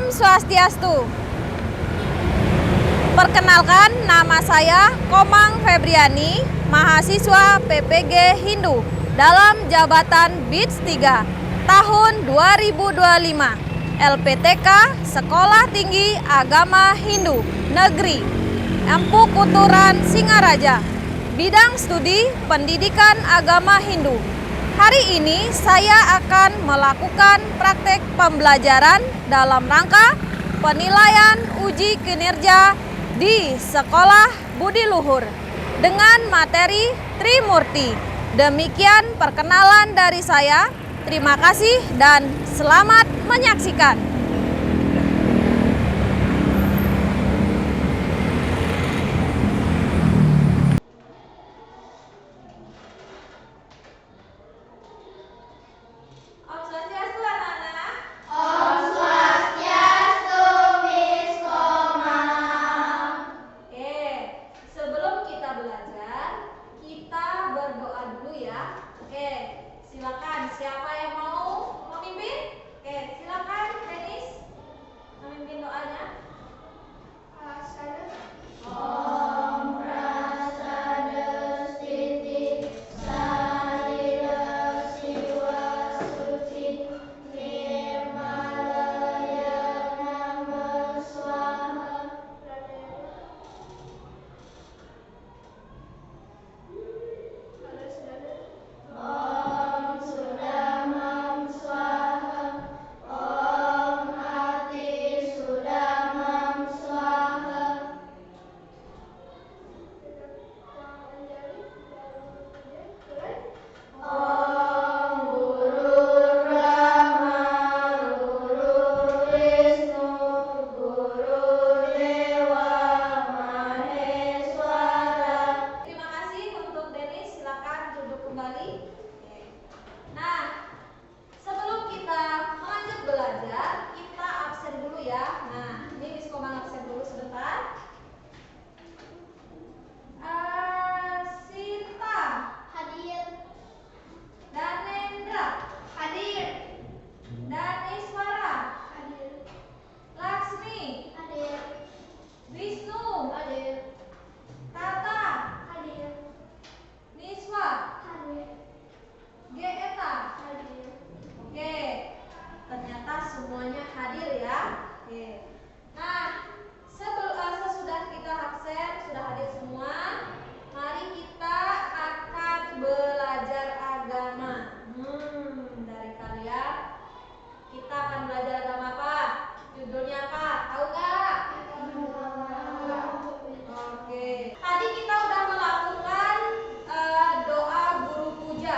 Swastiastu. Perkenalkan, nama saya Komang Febriani, mahasiswa PPG Hindu dalam jabatan BITS 3 tahun 2025, LPTK Sekolah Tinggi Agama Hindu Negeri Empu Kuturan Singaraja, bidang studi Pendidikan Agama Hindu. Hari ini saya akan melakukan praktek pembelajaran dalam rangka penilaian uji kinerja di Sekolah Budi Luhur dengan materi Trimurti. Demikian perkenalan dari saya. Terima kasih dan selamat menyaksikan. Silakan, siapa yang mau memimpin? Oke, silakan Denis memimpin doanya. Om Prasada Stiti Salila Siwa Suci Nirmalaya Nama Swaha. Nah, sebelum kita lanjut belajar, kita absen dulu ya. Nah, ini Miss Komang absen dulu sebentar. Sinta hadir. Danendra hadir. Daniswara hadir. Laksmi hadir. Wisnu hadir. Tata hadir. Niswa hadir. Eta hadir. Oke, ternyata semuanya hadir ya. Oke. Nah, sesudah kita absen, sudah hadir semua, mari kita akan belajar agama. Dari kalian, kita akan belajar agama apa? Judulnya apa? Tahu nggak? Oke. Tadi kita udah melakukan doa guru puja.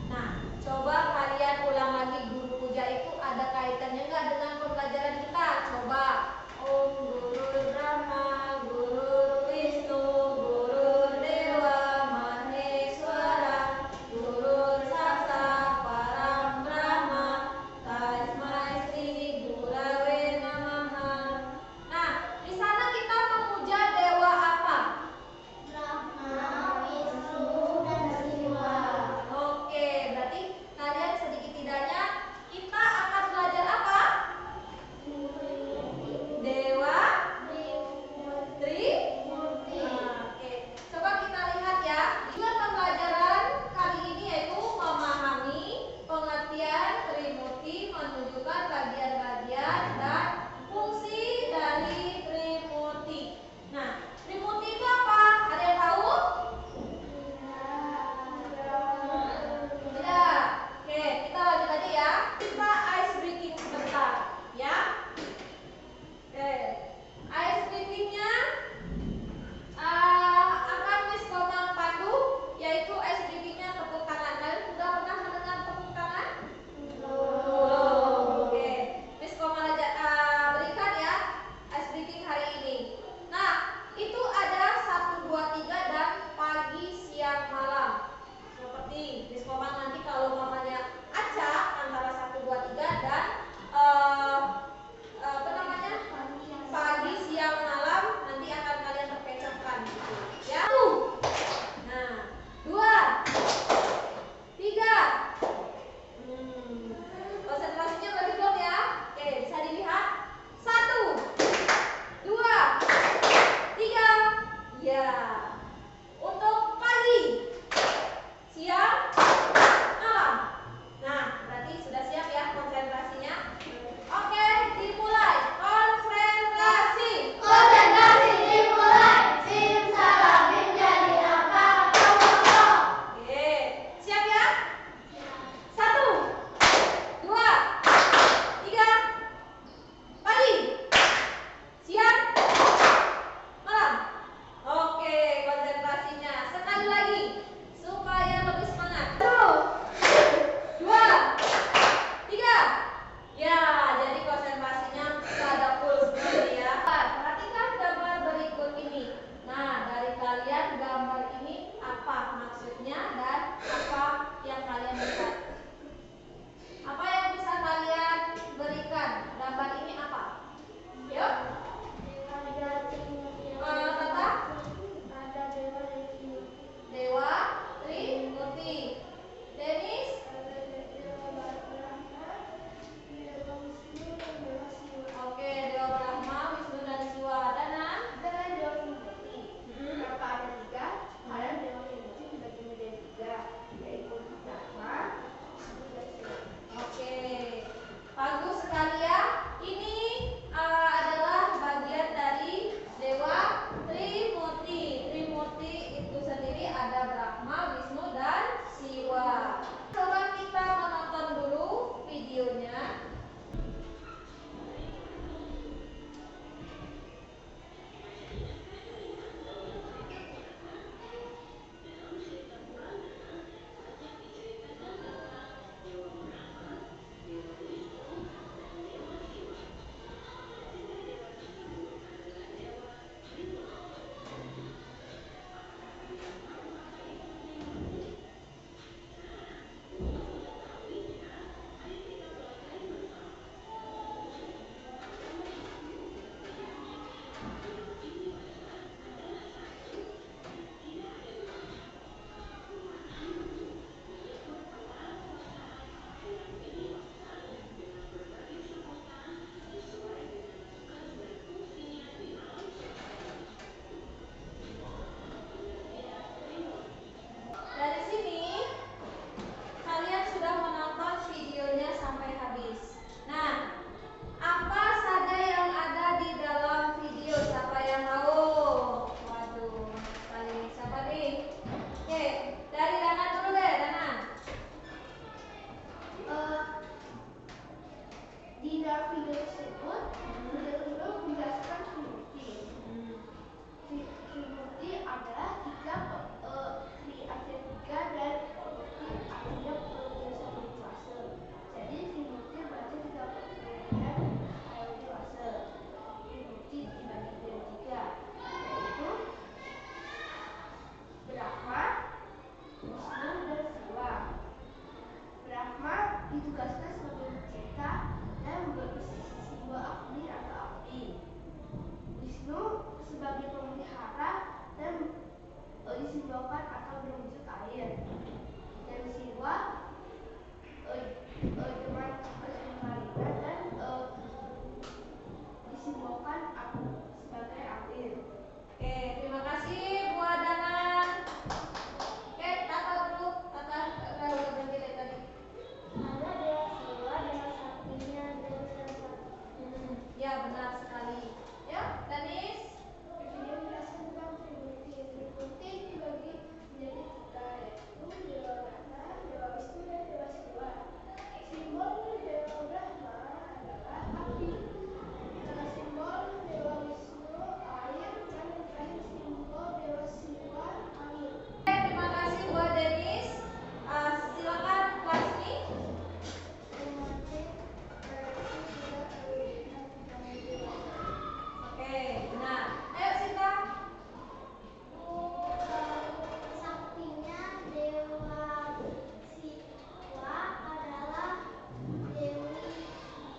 Nah, coba kalian ulang lagi guru puja itu ada kaitannya nggak dengan pembelajaran kita? Coba. Ya, benar sekali. Ya, Danis. Video menjelaskan tentang Trimurti. Trimurti dibagi menjadi tiga, yaitu Dewa Brahma, Dewa Wisnu, dan Dewa Siwa. Simbol Dewa Brahma adalah api. Simbol Dewa Wisnu air, dan yang terakhir simbol Dewa Siwa angin. Terima kasih buat Denis. Silakan Lasmi. Oke, benar. Ayo Sinta. Saktinya Dewa Siwa adalah Dewi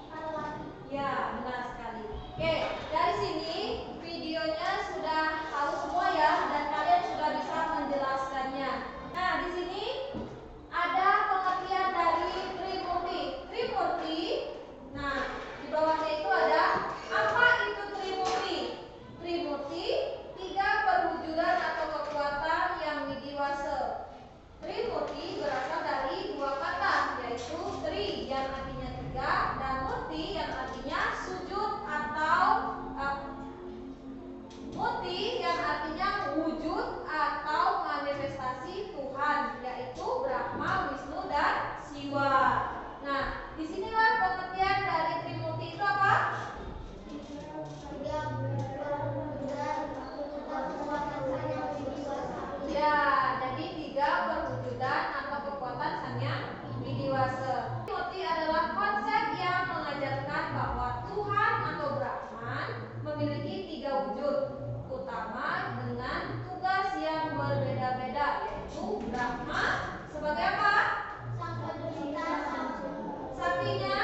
Parwati. Ya, benar sekali. Oke, dari sini videonya sudah tahu semua ya, dan kalian sudah bisa menjelaskannya. Nah, di sini ada pengertian dari Trimurti. Trimurti, nah di bawahnya itu ada apa itu Trimurti? Trimurti, tiga perwujudan atau kekuatan yang widiwasa. Trimurti berasal dari dua kata, yaitu tri yang artinya tiga dan murti yang artinya sujud atau muti yang artinya wujud atau manifestasi Tuhan, yaitu Brahma, Wisnu, dan Siwa. Nah, disinilah pengertian dari Trimurti itu apa? Tiga perwujudan kekuatan yang widiwasa. Ya, jadi tiga perwujudan atau kekuatan sang yang widiwasa. Trimurti adalah konsep yang mengajarkan bahwa Tuhan atau Brahman memiliki tiga wujud utama dengan tugas yang berbeda-beda, yaitu Brahma sebagai apa? Sang pencipta, Saktinya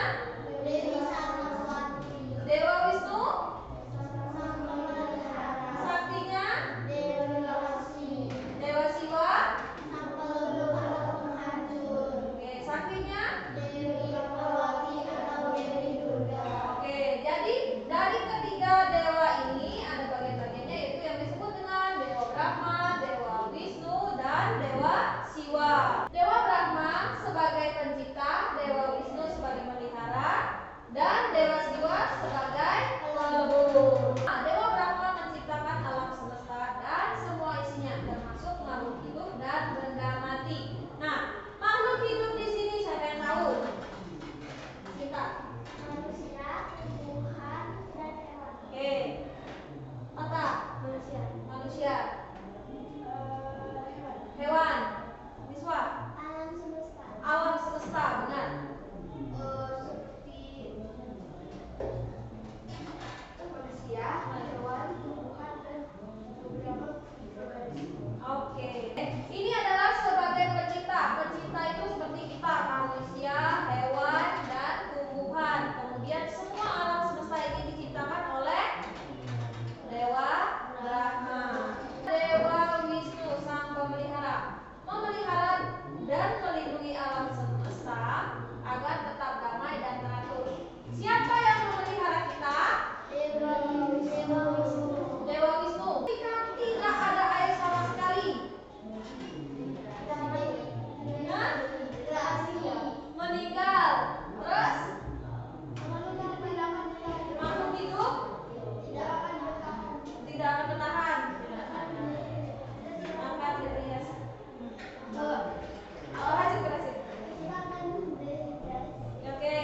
Dewi Saraswati, Dewa Wisnu, sang pemelihara, saktinya Dewi Lastri, Dewa Siwa, sang pelebur atau penghancur, oke, saktinya. Dewi Parwati atau Dewi Durga. Oke, jadi dari ketiga dewa ini ada bagian-bagiannya, yaitu yang disebut dengan Dewa Brahma, Dewa Wisnu, dan Dewa Siwa. Dewa Brahma sebagai pencipta, Dewa Wisnu sebagai pelihara, dan Dewa Siwa sebagai pelebur. Nah, Dewa Brahma menciptakan alam semesta dan semua isinya, termasuk makhluk hidup dan benda mati. Nah, makhluk hidup di sini siapa yang tahu? Kita. Manusia, Tuhan, dan hewan. Oke. Mata manusia. Manusia. Hewan. Miswa. Alam semesta. Alam semesta, benar. Seperti manusia, hewan, tumbuhan, dan beberapa mikroorganisme. Oke. Ini adalah sebagai pencipta. Pencipta itu seperti kita, manusia, hewan, dan tumbuhan. Kemudian semua alam semesta ini diciptakan oleh Dewa Brahma. Dewa Wisnu sang pemelihara, memelihara dan melindungi alam semesta agar tetap damai dan teratur. Siapa yang memelihara kita? Dewa Wisnu. Dewa Wisnu. Jika tidak ada air sama sekali, meninggal. Terus makhluk hidup tidak akan bertahan. Angkat Elias. Berhasil. Oke.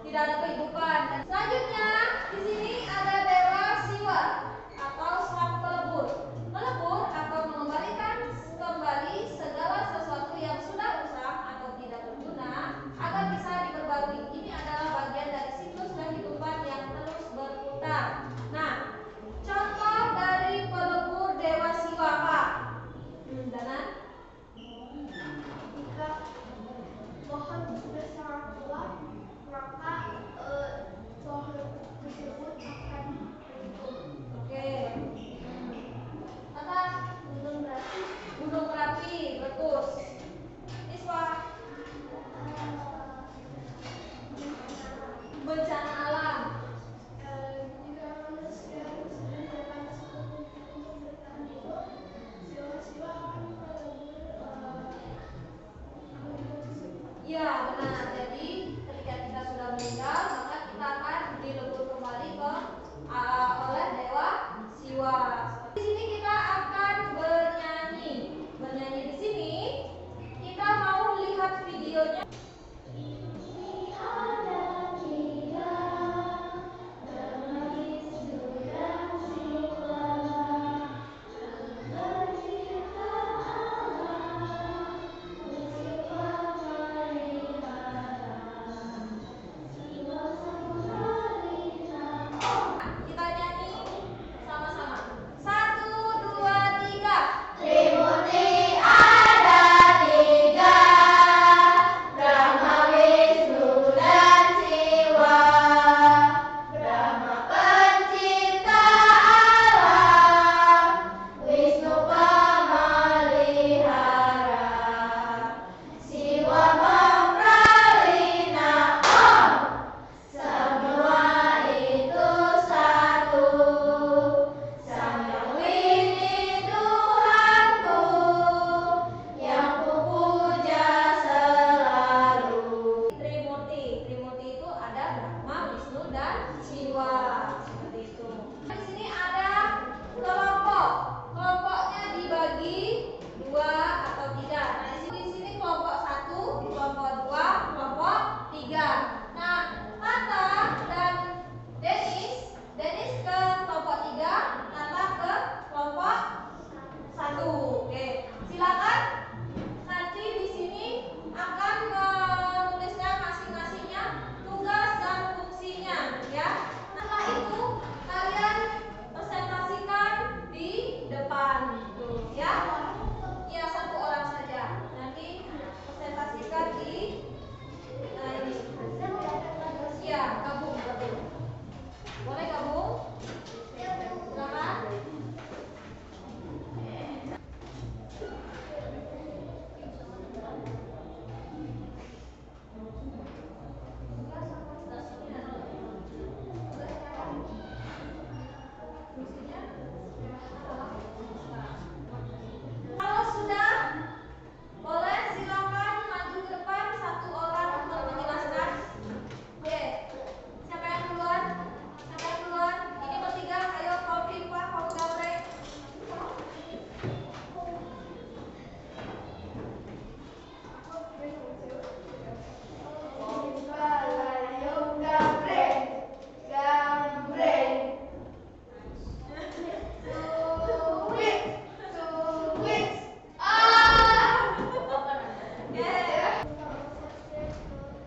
Tidak ada kehidupan. Selanjutnya di sini ada Dewa Siwa atau sang pelebur. Melebur atau mengembalikan kembali segala sesuatu yang sudah usang atau tidak berguna agar bisa diperbarui. Ini adalah bagian dari siklus kehidupan yang terus berputar. Nah, contoh dari pelebur Dewa Siwa apa? Danan? Jika pohon sudah sangat tua, maka pohon tersebut akan runtuh. Oke. Tata? Gunung berapi, Gunung Merapi, betul. Iswa, bencana alam. jika manusia sudah dapat untuk bertahan hidup, siwa-siwa akan melebur Ya, benar. Jadi ketika kita sudah meninggal, maka kita akan gabung. Boleh gabung? Silakan. Kalau sudah, boleh silakan maju ke depan satu orang untuk menjelaskan. Oke, siapa yang duluan? Siapa yang duluan? Ini bertiga, ayo kau Viva, kau Gabre.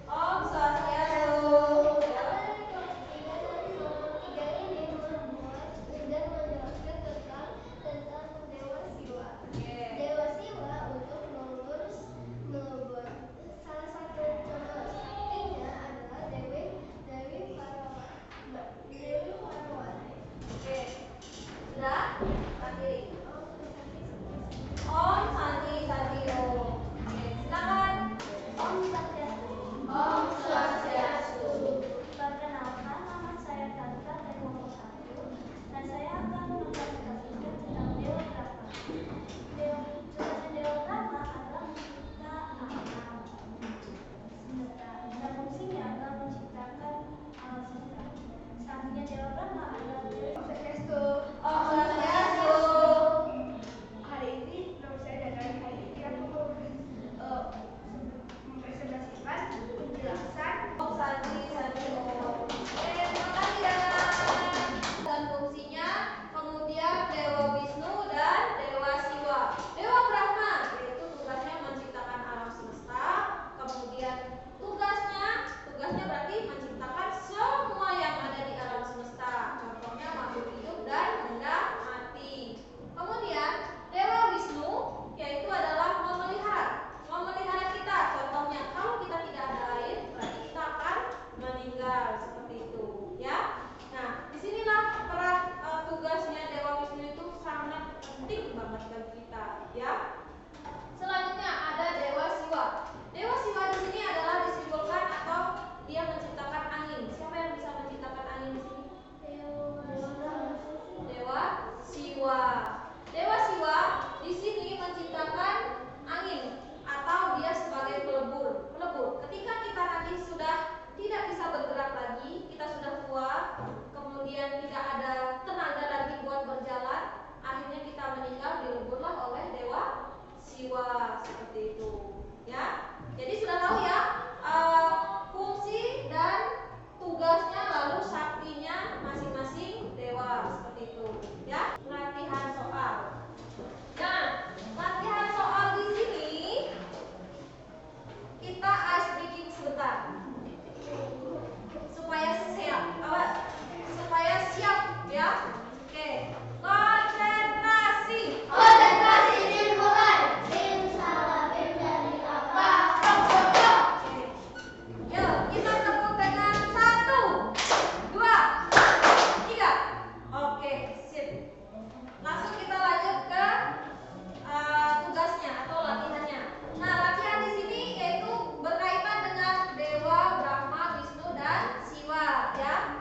Om Swastiastu. Dewa Siwa untuk mengurus salah satu contoh saktinya adalah Dewi Parawati. Oke, sudah? Tadi. Om Santi Satrio. Oke, silakan. Om Swastiastu. Om Swastiastu. Perkenalkan, nama saya Tanta dari kelompok 1 dan saya akan mempresentasikan tentang Dewa Brahma. Tugasnya Dewa Brahma adalah mencipta alam semesta dan fungsinya adalah menciptakan alam semesta. Saktinya Dewa Brahma adalah Dewi Swastiastu. Om Swastiastu. Hari ini nama saya Dadang. Hari ini aku mau mempresentasikan penjelasan Om Santi Satrio. Oke, terima kasih ya. Dan fungsinya, kemudian Dewa Wisnu dan Dewa Siwa. Dewa Brahma yaitu tugasnya menciptakan alam semesta, kemudian tugasnya berarti menciptakan semua yang ada di alam semesta. Contohnya makhluk hidup dan benda mati. Kemudian Dewa Wisnu yaitu adalah memelihara kita. Contohnya kalau kita tidak ada air, berarti kita akan meninggal seperti itu, ya. Nah, disinilah peran tugasnya Dewa Wisnu itu sangat penting banget bagi kita, ya. Selanjutnya ada Dewa Siwa. Dewa Siwa di sini adalah disimpulkan atau dia menciptakan angin. Siapa yang bisa menciptakan angin di sini? Dewa Siwa. Dewa Siwa di sini menciptakan angin atau dia sebagai pelebur. Ketika kita nanti sudah tidak bisa bergerak lagi, kita sudah tua, kemudian tidak ada tenaga lagi buat berjalan, akhirnya kita meninggal, dileburlah oleh Dewa Siwa seperti itu, ya. Jadi sudah tahu ya fungsi dan tugasnya lalu saktinya masing-masing dewa seperti itu, ya. Latihan soal. Nah, latihan soal di sini kita ice breaking sebentar supaya siap, ya. Oke, konsentrasi. Konsentrasi dimulai. Simsalabim dari apa? Oke. Yuk, kita tepuk dengan 1, 2, 3. Oke, sip. Langsung kita lanjut ke tugasnya atau latihannya. Nah, latihan di sini yaitu berkaitan dengan Dewa Brahma, Wisnu dan Siwa, ya.